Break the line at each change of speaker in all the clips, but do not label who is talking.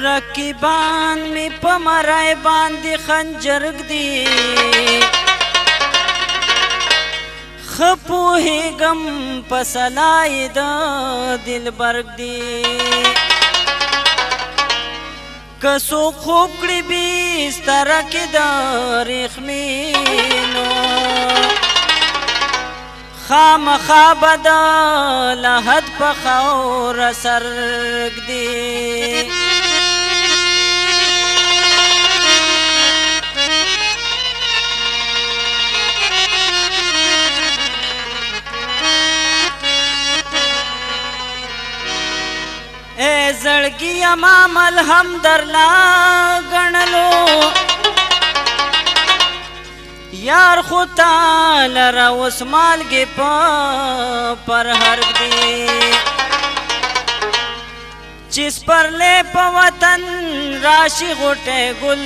رقیبان می په مرای باندې خنجر ږدي ښه پوهېږم په سلای د دلبر ږدي که څوک خوب کړي بستره کې د ریښمینو خامخا به د لحد په خاوره سر ږدي ای زړګي اما ملهم درلا ګڼلو یار خو تا لره اوس مالګې په پرهر ږدي چې سپرلی په وطن راشي غوټی ګل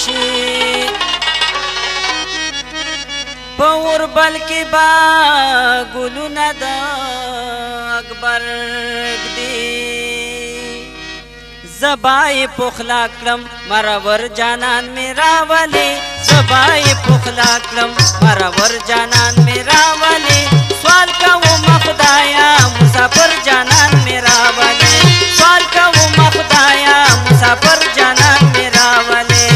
شي په اوربل کې به ګلونه د اکبر ږدي زبای پخلا کړم مرور جانان می راولي زبای پخلا کړم مرور جانان می راولي سوال کوم خدایا مسافر جانان می راولي سوال کوم خدایا مسافر جانان می راولي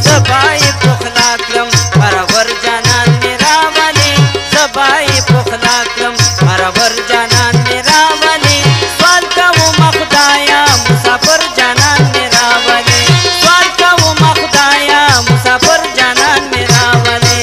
زبای پخلا کړم مرور جانان می راولي زبای پخلا کړم مرور جانان می راولي سوال کوم خدایا مسافر جانان می راولي سوال کوم خدایا مسافر جانان می راولي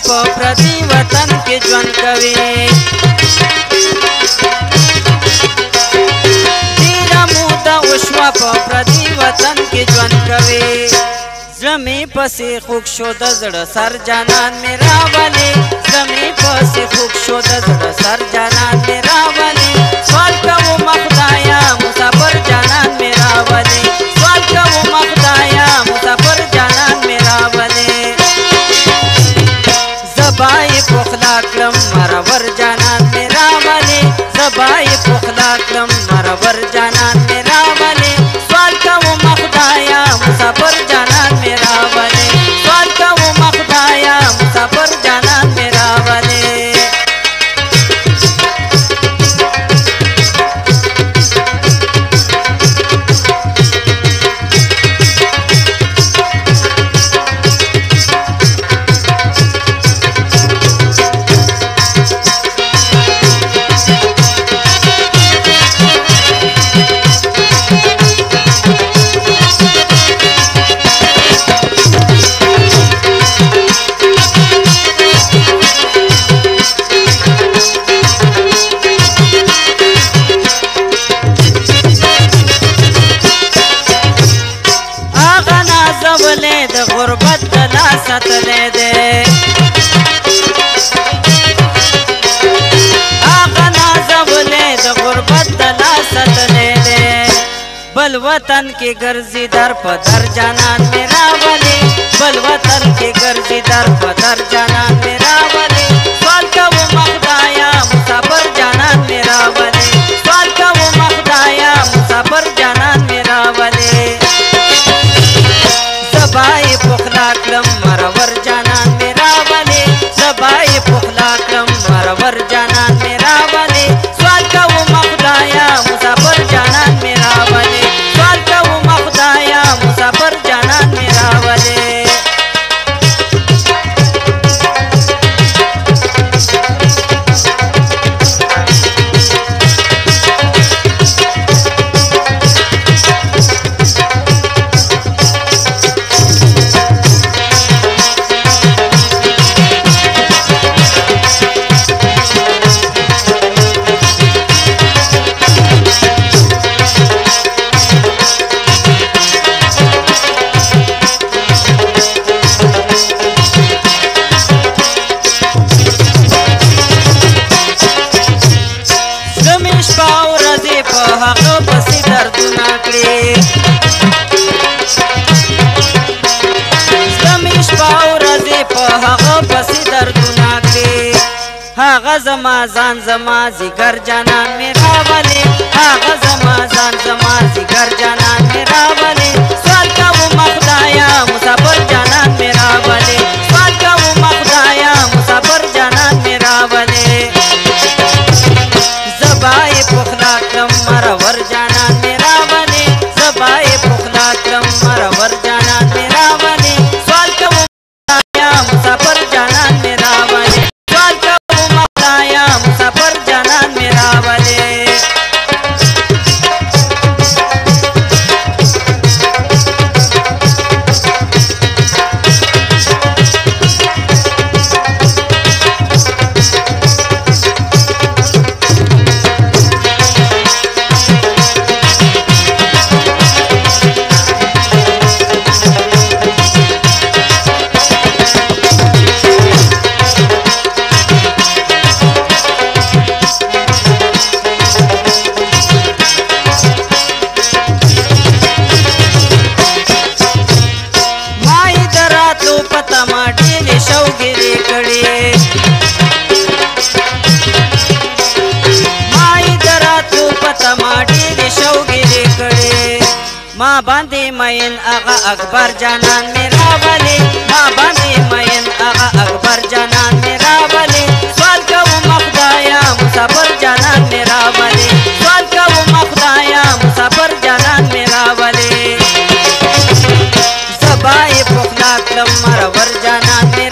په پردي وطن کې ژوند کوي ډېره موده وشوه په پردي وطن کې ژوند کوي زړه مې پسې خوږ شو د زړه سر جانان مې راولي زړه مې پسې خوږ شو د زړه سر جانان مې راولي سوال کوم خدایا مسافر جانان مې راولي سوال کوم خدایا مسافر جانان مې راولي زبای پخلا کړم مرور جانان می راولي زبای پخلا کړم مرور جانان می راولي سوال کوم خدایا مسافر جانان می راولي سوال کوم خدایا مسافر جانان می راولي د غربت د لاس ساتلی دی هغه نازولی د غربت د لاس ساتلی دی بل وطن کې ګرځي در په در جانان مې راولي بل وطن کې ګرځي در په در جانان مې راولي سوال کوم خدایا مسافر جانان مې راولي سوال کوم خدایا مسافر جانان مې راولي زبای پخلا کړم مرور جانان مې راولي زبای پخلا کړم مرور جانان مې راولي سوال کوم خدایا مسافر جانان مې راولي سوال کوم خدایا مسافر جانان مې راولي هغه پسې دردونه کړې زړه مې شپه او ورځې په هغه پسې دردونه کړې هغه زما ځان زما ځیګر جانان مې راولې هغه زما ځان زما ځیګر جانان مې راولې سوال کوم خدایا مسافر جانان مې راولې سوال کوم خدایا مسافر جانان مې راولې زبای پخلا کړم مرور جانان مې راولې زبای پخلا کړم مرور جانان مې راولې سوال کوم خدایا مسافر جانان مې راولې سوال کوم خدایا مسافر جانان مې راولې ما باندې مین اغا اکبر جانان مې راولې ما باندې مین اغا اکبر جانان مې راولې سوال کوم خدایا مسافر جانان مې راولې سوال کوم خدایا مسافر جانان مې راولې زبای پخلا کړم مرور جانان مې